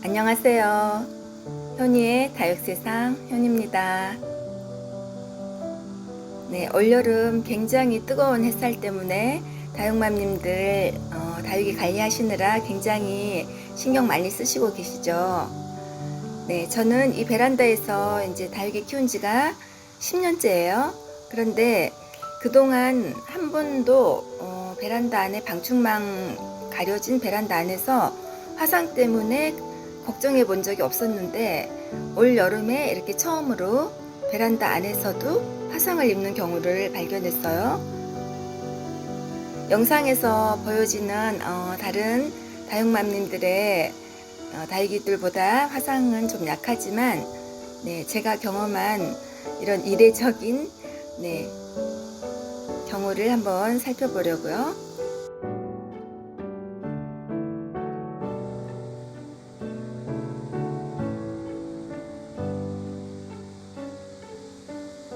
안녕하세요. 현이의 다육세상 현입니다. 네, 올여름 굉장히 뜨거운 햇살 때문에 다육맘님들 다육이 관리하시느라 굉장히 신경 많이 쓰시고 계시죠. 네, 저는 이 베란다에서 이제 다육이 키운 지가 10년째예요. 그런데 그동안 한 번도 베란다 안에 방충망 가려진 베란다 안에서 화상 때문에 걱정해 본 적이 없었는데 올 여름에 이렇게 처음으로 베란다 안에서도 화상을 입는 경우를 발견했어요. 영상에서 보여지는 다른 다육맘님들의 다육이들보다 화상은 좀 약하지만 네, 제가 경험한 이런 이례적인 경우를 한번 살펴보려고요.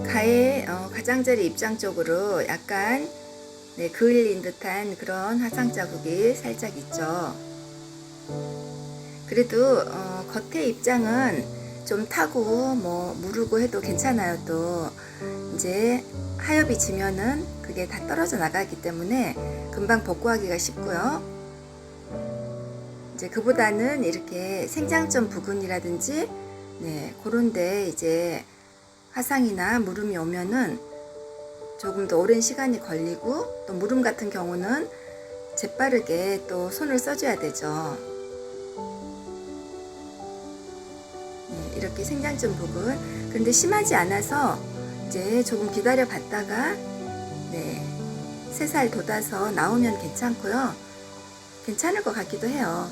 가의 가장자리 입장 쪽으로 약간 그을린 듯한 그런 화상 자국이 살짝 있죠. 그래도 겉의 입장은 좀 타고 무르고 해도 괜찮아요. 또 이제 하엽이 지면은 그게 다 떨어져 나가기 때문에 금방 복구하기가 쉽고요. 이제 그보다는 이렇게 생장점 부근이라든지 그런데 이제 화상이나 무름이 오면은 조금 더 오랜 시간이 걸리고, 또 무름 같은 경우는 재빠르게 또 손을 써줘야 되죠. 이렇게 생장점 부분. 근데 심하지 않아서 이제 조금 기다려 봤다가 3살 돋아서 나오면 괜찮고요. 괜찮을 것 같기도 해요.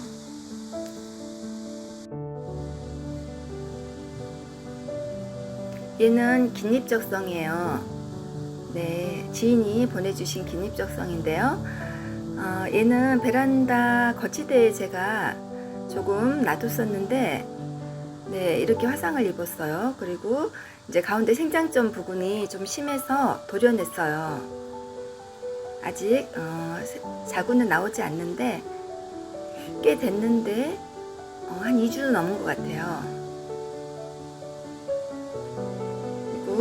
얘는 긴잎적성이에요. 네, 지인이 보내주신 긴잎적성인데요. 얘는 베란다 거치대에 제가 조금 놔뒀었는데, 이렇게 화상을 입었어요. 그리고 이제 가운데 생장점 부분이 좀 심해서 도려냈어요. 아직 자구는 나오지 않는데 꽤 됐는데 한 2주 넘은 것 같아요.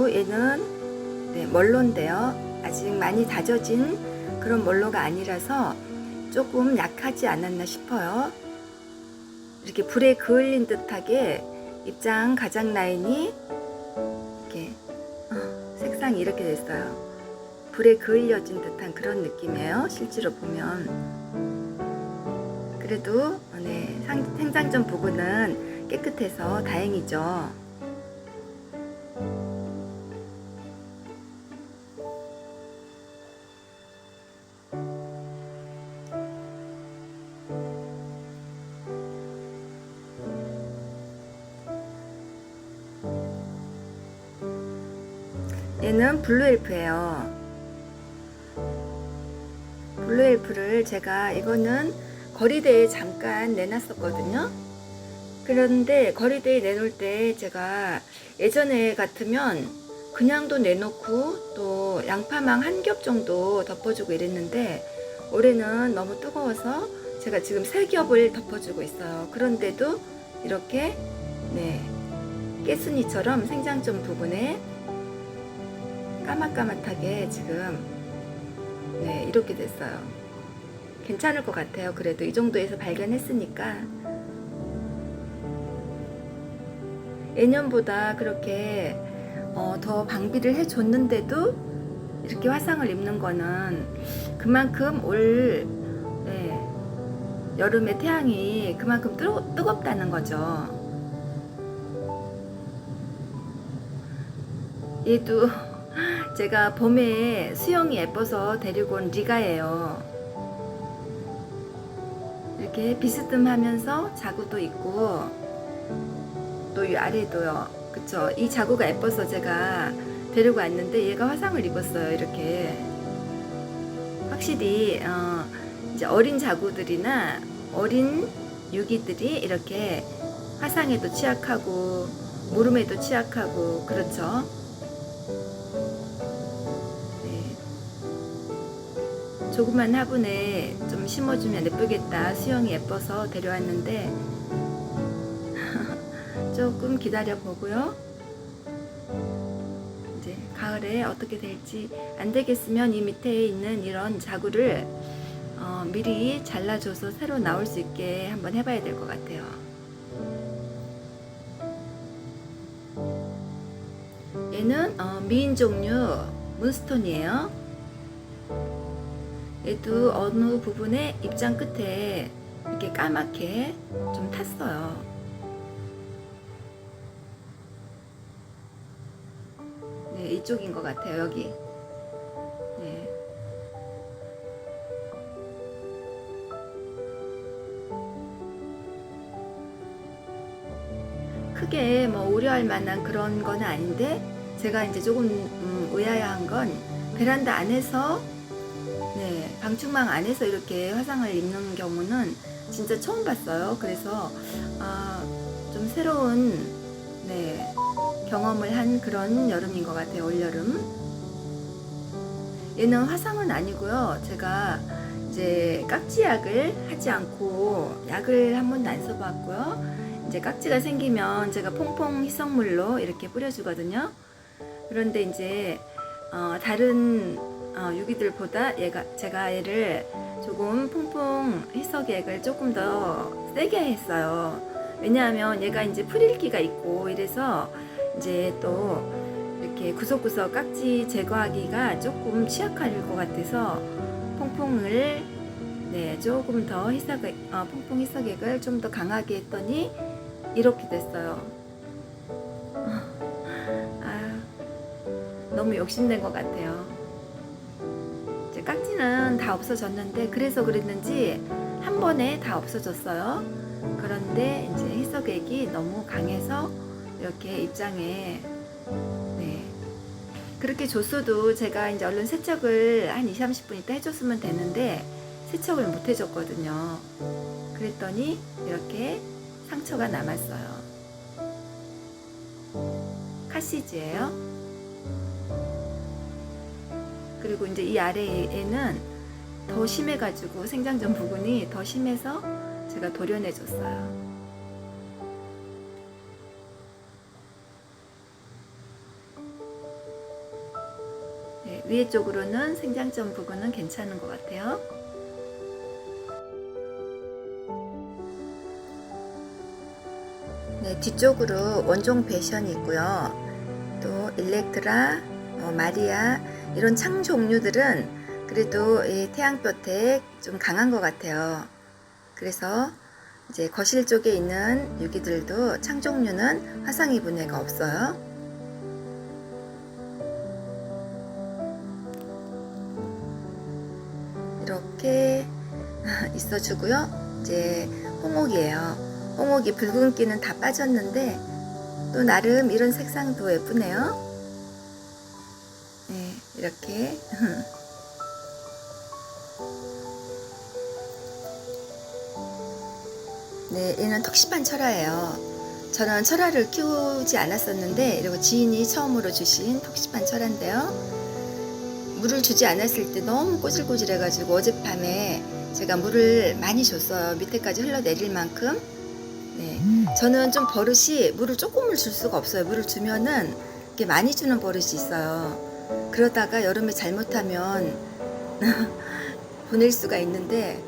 얘는 멀로인데요. 아직 많이 다져진 그런 멀로가 아니라서 조금 약하지 않았나 싶어요. 이렇게 불에 그을린 듯하게 입장 가장 라인이 이렇게 색상이 이렇게 됐어요. 불에 그을려진 듯한 그런 느낌이에요. 실제로 보면. 그래도 생장점 부분은 깨끗해서 다행이죠. 얘는 블루엘프예요. 블루엘프를 제가 이거는 거리대에 잠깐 내놨었거든요. 그런데 거리대에 내놓을 때 제가 예전에 같으면 그냥도 내놓고 또 양파망 한 겹 정도 덮어주고 이랬는데, 올해는 너무 뜨거워서 제가 지금 3겹을 덮어주고 있어요. 그런데도 이렇게 깨순이처럼 생장점 부분에 까맣까맣하게 지금 이렇게 됐어요. 괜찮을 것 같아요. 그래도 이 정도에서 발견했으니까. 예년보다 그렇게 더 방비를 해줬는데도 이렇게 화상을 입는 거는 그만큼 올 여름의 태양이 그만큼 뜨겁다는 거죠. 얘도 제가 봄에 수영이 예뻐서 데리고 온 리가예요. 이렇게 비스듬하면서 자구도 있고 또 이 아래도요. 그쵸? 이 자구가 예뻐서 제가 데리고 왔는데 얘가 화상을 입었어요. 이렇게 확실히 이제 어린 자구들이나 어린 유기들이 이렇게 화상에도 취약하고 무름에도 취약하고 그렇죠. 조그만 화분에 좀 심어주면 예쁘겠다. 수영이 예뻐서 데려왔는데 조금 기다려 보고요. 이제 가을에 어떻게 될지, 안 되겠으면 이 밑에 있는 이런 자구를 미리 잘라줘서 새로 나올 수 있게 한번 해봐야 될 것 같아요. 얘는 미인 종류 문스톤이에요. 얘도 어느 부분에 입장 끝에 이렇게 까맣게 좀 탔어요. 네, 이쪽인 것 같아요. 여기. 네. 크게 뭐 우려할 만한 그런 건 아닌데, 제가 이제 조금 의아한 건 베란다 안에서, 네, 방충망 안에서 이렇게 화상을 입는 경우는 진짜 처음 봤어요. 그래서 좀 새로운, 네, 경험을 한 그런 여름인 것 같아요. 올여름. 얘는 화상은 아니고요. 제가 이제 깍지약을 하지 않고 약을 한 번도 안 써봤고요. 이제 깍지가 생기면 제가 퐁퐁 희석물로 이렇게 뿌려주거든요. 그런데 이제 다른 유기들보다 제가 얘를 조금 퐁퐁 희석액을 조금 더 세게 했어요. 왜냐하면 얘가 이제 풀읽기가 있고 이래서 이제 또 이렇게 구석구석 깍지 제거하기가 조금 취약할 것 같아서 퐁퐁을, 네, 조금 더 퐁퐁 희석액을 좀 더 강하게 했더니 이렇게 됐어요. 너무 욕심낸 것 같아요. 이제 깍지는 다 없어졌는데, 그래서 그랬는지 한 번에 다 없어졌어요. 그런데 이제 희석액이 너무 강해서 이렇게 입장에, 네, 그렇게 줬어도 제가 이제 얼른 세척을 한 20-30분 있다 해줬으면 되는데 세척을 못 해줬거든요. 그랬더니 이렇게 상처가 남았어요. 카시즈예요. 그리고 이제 이 아래에는 더 심해가지고 생장점 부분이 더 심해서 제가 도려내줬어요. 네, 위에 쪽으로는 생장점 부분은 괜찮은 것 같아요. 네, 뒤쪽으로 원종 배션이 있고요. 또 일렉트라, 마리아, 이런 창 종류들은 그래도 이 태양볕에 좀 강한 것 같아요. 그래서 이제 거실 쪽에 있는 유기들도 창 종류는 화상 입은 애가 없어요. 이렇게 있어주고요. 이제 홍옥이에요. 홍옥이 붉은기는 다 빠졌는데 또 나름 이런 색상도 예쁘네요. 네, 이렇게 네, 얘는 턱시판 철화예요. 저는 철화를 키우지 않았었는데, 그리고 지인이 처음으로 주신 턱시판 철화인데요. 물을 주지 않았을 때 너무 꼬질꼬질해가지고 어젯밤에 제가 물을 많이 줬어요. 밑에까지 흘러내릴 만큼. 네, 저는 좀 버릇이 물을 조금을 줄 수가 없어요. 물을 주면은 이렇게 많이 주는 버릇이 있어요. 그러다가 여름에 잘못하면 보낼 수가 있는데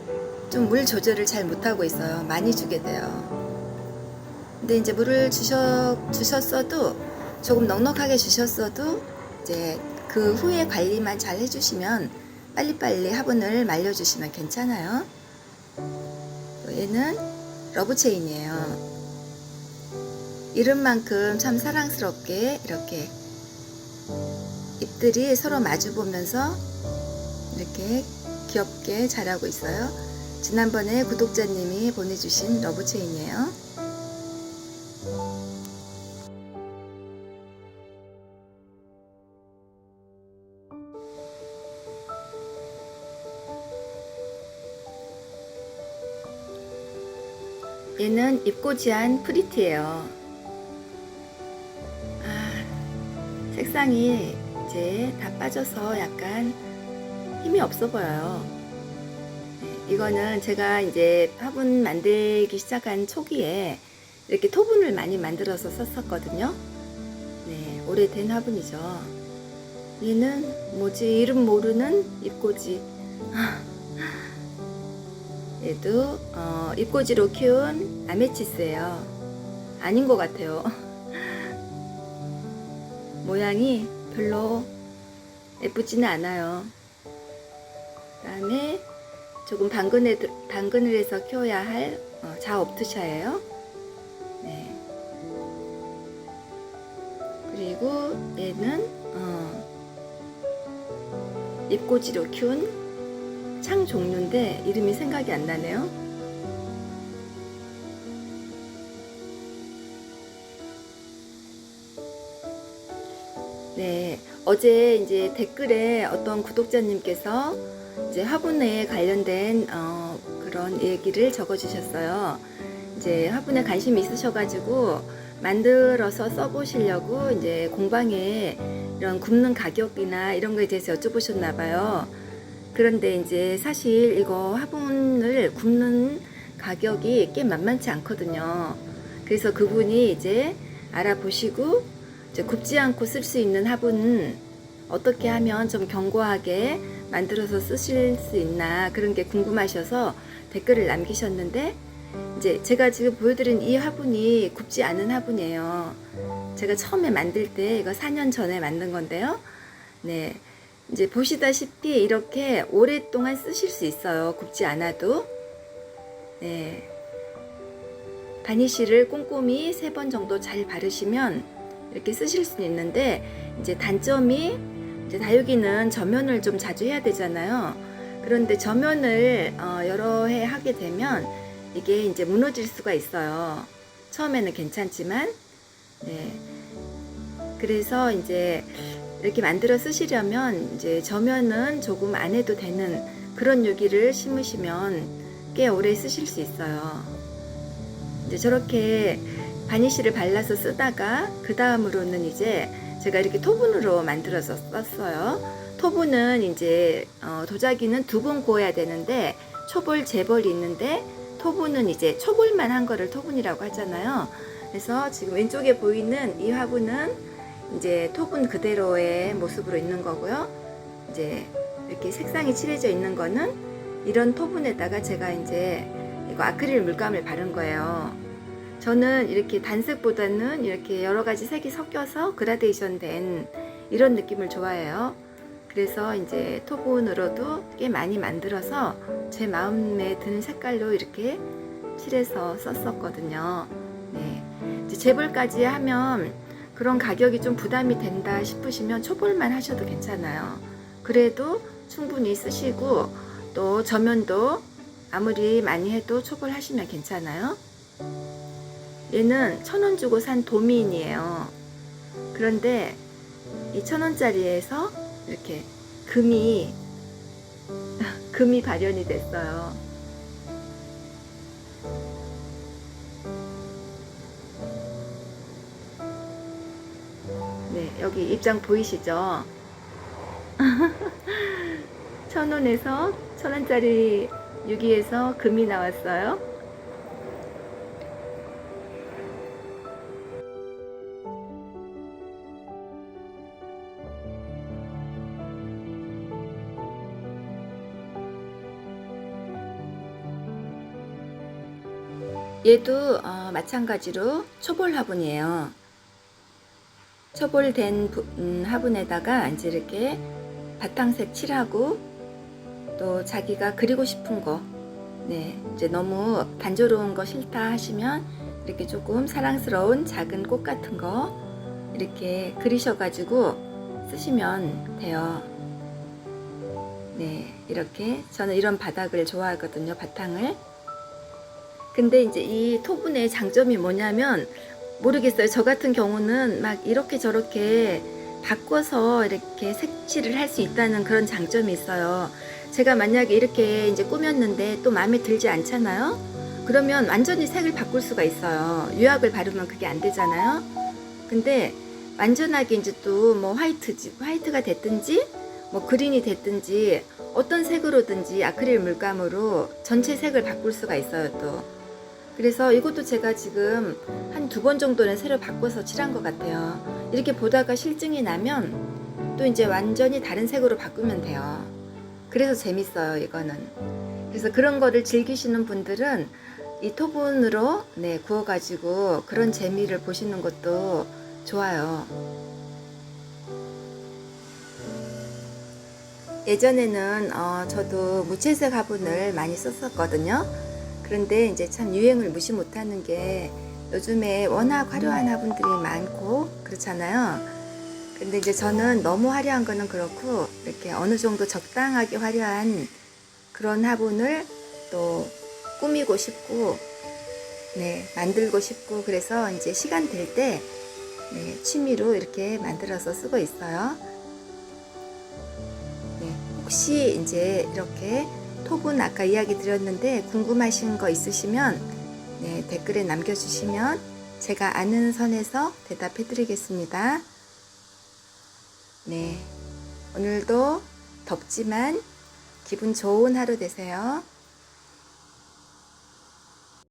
좀 물 조절을 잘 못하고 있어요. 많이 주게 돼요. 근데 이제 물을 주셨어도, 조금 넉넉하게 주셨어도 이제 그 후에 관리만 잘 해주시면 빨리빨리 화분을 말려주시면 괜찮아요. 얘는 러브체인이에요. 이름만큼 참 사랑스럽게 이렇게 잎들이 서로 마주보면서 이렇게 귀엽게 자라고 있어요. 지난번에 구독자님이 보내주신 러브체인이에요. 얘는 입고지한 프리티예요. 색상이 이제 다 빠져서 약간 힘이 없어 보여요. 이거는 제가 이제 화분 만들기 시작한 초기에 이렇게 토분을 많이 만들어서 썼었거든요. 네, 오래된 화분이죠. 얘는 뭐지? 이름 모르는 잎꽂이. 얘도 잎꽂이로 키운 아메치스예요. 아닌 것 같아요. 모양이 별로 예쁘지는 않아요. 그 다음에 조금 당근을 해서 키워야 할 자옵트샤예요. 네. 그리고 얘는 잎꽂이로 키운 창 종류인데 이름이 생각이 안 나네요. 네, 어제 이제 댓글에 어떤 구독자님께서 이제 화분에 관련된 그런 얘기를 적어주셨어요. 이제 화분에 관심이 있으셔가지고 만들어서 써보시려고 이제 공방에 이런 굽는 가격이나 이런 거에 대해서 여쭤보셨나봐요. 그런데 이제 사실 이거 화분을 굽는 가격이 꽤 만만치 않거든요. 그래서 그분이 이제 알아보시고 이제 굽지 않고 쓸 수 있는 화분은 어떻게 하면 좀 견고하게 만들어서 쓰실 수 있나 그런 게 궁금하셔서 댓글을 남기셨는데, 이제 제가 지금 보여드린 이 화분이 굽지 않은 화분이에요. 제가 처음에 만들 때 이거 4년 전에 만든 건데요. 네, 이제 보시다시피 이렇게 오랫동안 쓰실 수 있어요. 굽지 않아도. 네, 바니쉬를 꼼꼼히 3번 정도 잘 바르시면 이렇게 쓰실 수 있는데, 이제 단점이 이제 다육이는 저면을 좀 자주 해야 되잖아요. 그런데 저면을 여러 해 하게 되면 이게 이제 무너질 수가 있어요. 처음에는 괜찮지만. 네. 그래서 이제 이렇게 만들어 쓰시려면 이제 저면은 조금 안 해도 되는 그런 유기를 심으시면 꽤 오래 쓰실 수 있어요. 이제 저렇게 바니쉬를 발라서 쓰다가 그 다음으로는 이제 제가 이렇게 토분으로 만들어서 썼어요. 토분은 이제 도자기는 2번 구워야 되는데 초볼, 재볼이 있는데 토분은 이제 초볼만 한 거를 토분이라고 하잖아요. 그래서 지금 왼쪽에 보이는 이 화분은 이제 토분 그대로의 모습으로 있는 거고요. 이제 이렇게 색상이 칠해져 있는 거는 이런 토분에다가 제가 이제 이거 아크릴 물감을 바른 거예요. 저는 이렇게 단색보다는 이렇게 여러 가지 색이 섞여서 그라데이션 된 이런 느낌을 좋아해요. 그래서 이제 토분으로도 꽤 많이 만들어서 제 마음에 드는 색깔로 이렇게 칠해서 썼었거든요. 네. 이제 재볼까지 하면 그런 가격이 좀 부담이 된다 싶으시면 초볼만 하셔도 괜찮아요. 그래도 충분히 쓰시고 또 저면도 아무리 많이 해도 초볼 하시면 괜찮아요. 얘는 1,000원 주고 산 도미인이에요. 그런데 이 1,000원짜리에서 이렇게 금이 발현이 됐어요. 네, 여기 입장 보이시죠? 1,000원에서 1,000원짜리 유기에서 금이 나왔어요. 얘도 마찬가지로 초볼 화분이에요. 초볼된 화분에다가 이제 이렇게 바탕색 칠하고 또 자기가 그리고 싶은 거, 네, 이제 너무 단조로운 거 싫다 하시면 이렇게 조금 사랑스러운 작은 꽃 같은 거 이렇게 그리셔가지고 쓰시면 돼요. 네, 이렇게 저는 이런 바닥을 좋아하거든요. 바탕을. 근데 이제 이 토분의 장점이 뭐냐면 모르겠어요. 저 같은 경우는 막 이렇게 저렇게 바꿔서 이렇게 색칠을 할 수 있다는 그런 장점이 있어요. 제가 만약에 이렇게 이제 꾸몄는데 또 마음에 들지 않잖아요. 그러면 완전히 색을 바꿀 수가 있어요. 유약을 바르면 그게 안 되잖아요. 근데 완전하게 이제 또 뭐 화이트가 됐든지 뭐 그린이 됐든지 어떤 색으로든지 아크릴 물감으로 전체 색을 바꿀 수가 있어요. 또 그래서 이것도 제가 지금 한 2번 정도는 새로 바꿔서 칠한 것 같아요. 이렇게 보다가 실증이 나면 또 이제 완전히 다른 색으로 바꾸면 돼요. 그래서 재밌어요, 이거는. 그래서 그런 거를 즐기시는 분들은 이 토분으로 네, 구워가지고 그런 재미를 보시는 것도 좋아요. 예전에는 저도 무채색 화분을 많이 썼었거든요. 그런데 이제 참 유행을 무시 못하는 게 요즘에 워낙 화려한 화분들이 많고 그렇잖아요. 근데 이제 저는 너무 화려한 거는 그렇고 이렇게 어느 정도 적당하게 화려한 그런 화분을 또 꾸미고 싶고 네, 만들고 싶고 그래서 이제 시간 될 때 네, 취미로 이렇게 만들어서 쓰고 있어요. 네, 혹시 이제 이렇게 톱은 아까 이야기 드렸는데 궁금하신 거 있으시면 네, 댓글에 남겨주시면 제가 아는 선에서 대답해 드리겠습니다. 네, 오늘도 덥지만 기분 좋은 하루 되세요.